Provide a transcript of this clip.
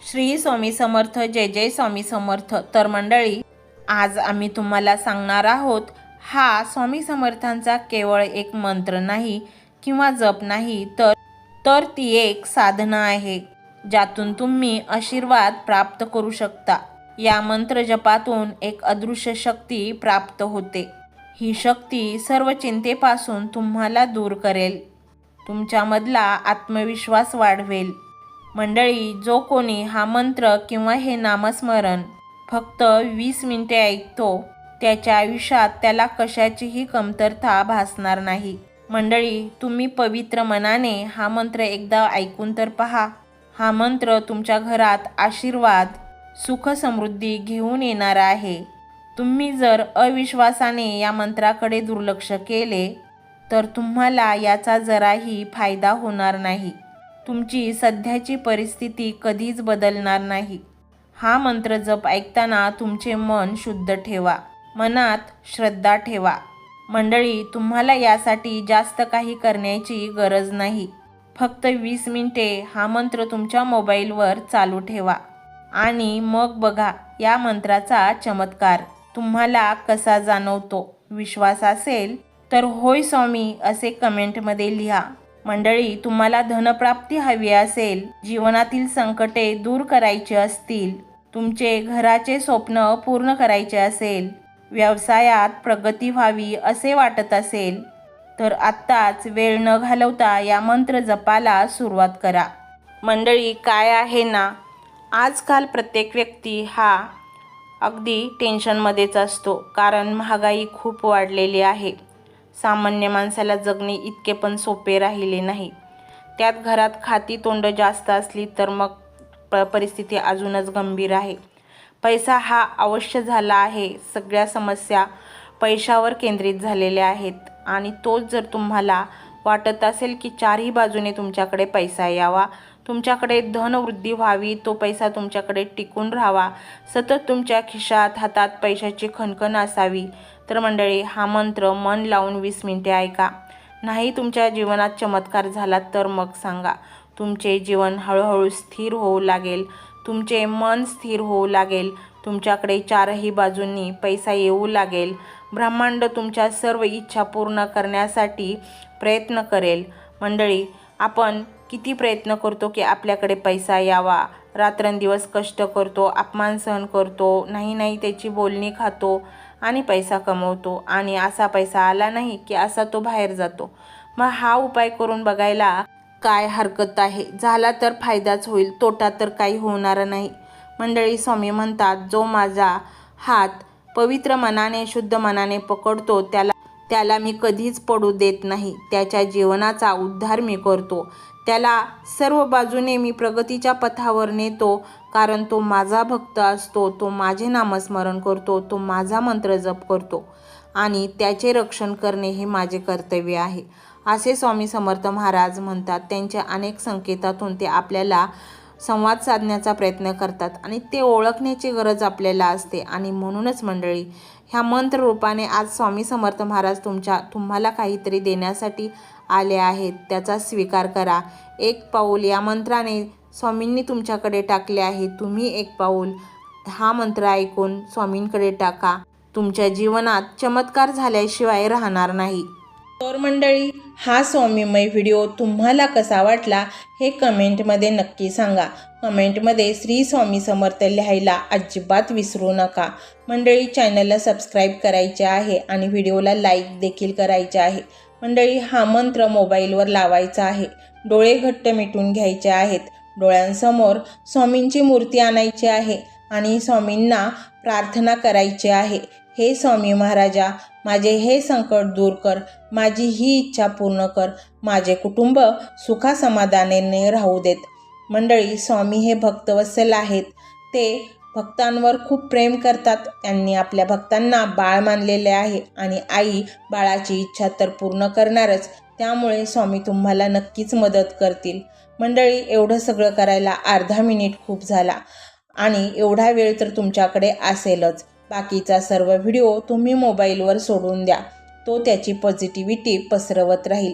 श्री स्वामी समर्थ. जय जय स्वामी समर्थ. तर मंडळी, आज आम्ही तुम्हाला सांगणार आहोत, हा स्वामी समर्थांचा केवळ एक मंत्र नाही किंवा जप नाही, तर ती एक साधना आहे ज्यातून तुम्ही आशीर्वाद प्राप्त करू शकता. या मंत्र जपातून एक अदृश्य शक्ती प्राप्त होते. ही शक्ती सर्व चिंतेपासून तुम्हाला दूर करेल, तुमच्यामधला आत्मविश्वास वाढवेल. मंडळी, जो कोणी हा मंत्र किंवा हे नामस्मरण फक्त 20 मिनिटे ऐकतो, त्याच्या आयुष्यात त्याला कशाचीही कमतरता भासणार नाही. मंडळी, तुम्ही पवित्र मनाने हा मंत्र एकदा ऐकून तर पहा. हा मंत्र तुमच्या घरात आशीर्वाद, सुख, समृद्धी घेऊन येणार आहे. तुम्ही जर अविश्वासाने या मंत्राकडे दुर्लक्ष केले तर तुम्हाला याचा जराही फायदा होणार नाही. तुमची सध्याची परिस्थिती कधीच बदलणार नाही. हा मंत्र जप ऐकताना तुमचे मन शुद्ध ठेवा, मनात श्रद्धा ठेवा. मंडळी, तुम्हाला यासाठी जास्त काही करण्याची गरज नाही. फक्त 20 मिनिटे हा मंत्र तुमच्या मोबाईलवर चालू ठेवा आणि मग बघा या मंत्राचा चमत्कार तुम्हाला कसा जाणवतो. विश्वास असेल तर होय स्वामी असे कमेंटमध्ये लिहा. मंडळी, तुम्हाला धनप्राप्ती हवी असेल, जीवनातील संकटे दूर करायची असतील, तुमचे घराचे स्वप्न पूर्ण करायचे असेल, व्यवसायात प्रगती व्हावी असे वाटत असेल, तर आत्ताच वेळ न घालवता या मंत्र जपाला सुरुवात करा. मंडळी, काय आहे ना, आजकाल प्रत्येक व्यक्ती हा अगदी टेन्शनमध्येच असतो, कारण महागाई खूप वाढलेली आहे. सामान्य माणसाला जगणे इतके पण सोपे राहिले नाही. त्यात घरात खाती तोंड जास्त असली तर मग परिस्थिती अजूनच गंभीर आहे. पैसा हा अवश्य झाला आहे. सगळ्या समस्या पैशावर केंद्रित झालेल्या आहेत आणि तोच जर तुम्हाला वाटत असेल की चारही बाजूने तुमच्याकडे पैसा यावा, तुमच्याकडे धनवृद्धी व्हावी, तो पैसा तुमच्याकडे टिकून राहावा, सतत तुमच्या खिशात हातात पैशाची खणखण असावी, तर मंडळी, हा मंत्र मन लावून 20 मिनिटे ऐका. नाही तुमच्या जीवनात चमत्कार झाला तर मग सांगा. तुमचे जीवन हळूहळू स्थिर होऊ लागेल, तुमचे मन स्थिर होऊ लागेल, तुमच्याकडे चारही बाजूंनी पैसा येऊ लागेल. ब्रह्मांड तुमच्या सर्व इच्छा पूर्ण करण्यासाठी प्रयत्न करेल. मंडळी, आपण किती प्रयत्न करतो की आपल्याकडे पैसा यावा, रात्रंदिवस कष्ट करतो, अपमान सहन करतो, नाही त्याची बोलणी खातो आणि पैसा कमवतो, आणि असा पैसा आला नाही की असा तो बाहेर जातो. मग हा उपाय करून बघायला काय हरकत आहे? झाला तर फायदाच होईल, तोटा तर काही होणार नाही. मंडळी, स्वामी म्हणतात, जो माझा हात पवित्र मनाने, शुद्ध मनाने पकडतो त्याला मी कधीच पडू देत नाही. त्याच्या जीवनाचा उद्धार मी करतो. त्याला सर्व बाजूने मी प्रगतीच्या पथावर नेतो, कारण तो माझा भक्त असतो, तो माझे नामस्मरण करतो, तो माझा मंत्र जप करतो आणि त्याचे रक्षण करणे हे माझे कर्तव्य आहे, असे स्वामी समर्थ महाराज म्हणतात. त्यांच्या अनेक संकेतातून ते आपल्याला संवाद साधण्याचा प्रयत्न करतात आणि ते ओळखण्याची गरज आपल्याला असते. आणि म्हणूनच मंडळी, ह्या मंत्र रूपाने आज स्वामी समर्थ महाराज तुम्हाला काहीतरी देण्यासाठी आले आहेत. त्याचा स्वीकार करा. एक पाऊल या मंत्राने स्वामींनी तुमच्याकडे टाकले आहे. तुम्ही एक पाऊल हा मंत्र ऐकून स्वामींकडे टाका. तुमच्या जीवनात चमत्कार झाल्याशिवाय राहणार नाही. तर मंडळी, हा स्वामीमय व्हिडिओ तुम्हाला कसा वाटला हे कमेंटमध्ये नक्की सांगा. कमेंटमध्ये श्री स्वामी समर्थ लिहायला अजिबात विसरू नका. मंडळी, चॅनलला सबस्क्राईब करायचे आहे आणि व्हिडिओला लाईक देखील करायचे आहे. मंडळी, हा मंत्र मोबाईलवर लावायचा आहे. डोळे घट्ट मिटून घ्यायचे आहेत. डोळ्यांसमोर स्वामींची मूर्ती आणायची आहे आणि स्वामींना प्रार्थना करायची आहे. हे स्वामी महाराजा, माझे हे संकट दूर कर, माझी ही इच्छा पूर्ण कर, माझे कुटुंब सुखासमाधानाने राहू देत. मंडळी, स्वामी हे भक्तवत्सल आहेत. ते भक्तांवर खूप प्रेम करतात. त्यांनी आपल्या भक्तांना बाळ मानलेले आहे आणि आई बाळाची इच्छा तर पूर्ण करणारच. त्यामुळे स्वामी तुम्हाला नक्कीच मदत करतील. मंडळी, एवढं सगळं करायला अर्धा मिनिट खूप झाला आणि एवढा वेळ तर तुमच्याकडे असेलच. बाकीचा सर्व व्हिडिओ तुम्ही मोबाईलवर सोडून द्या. तो त्याची पॉझिटिव्हिटी पसरवत राहील.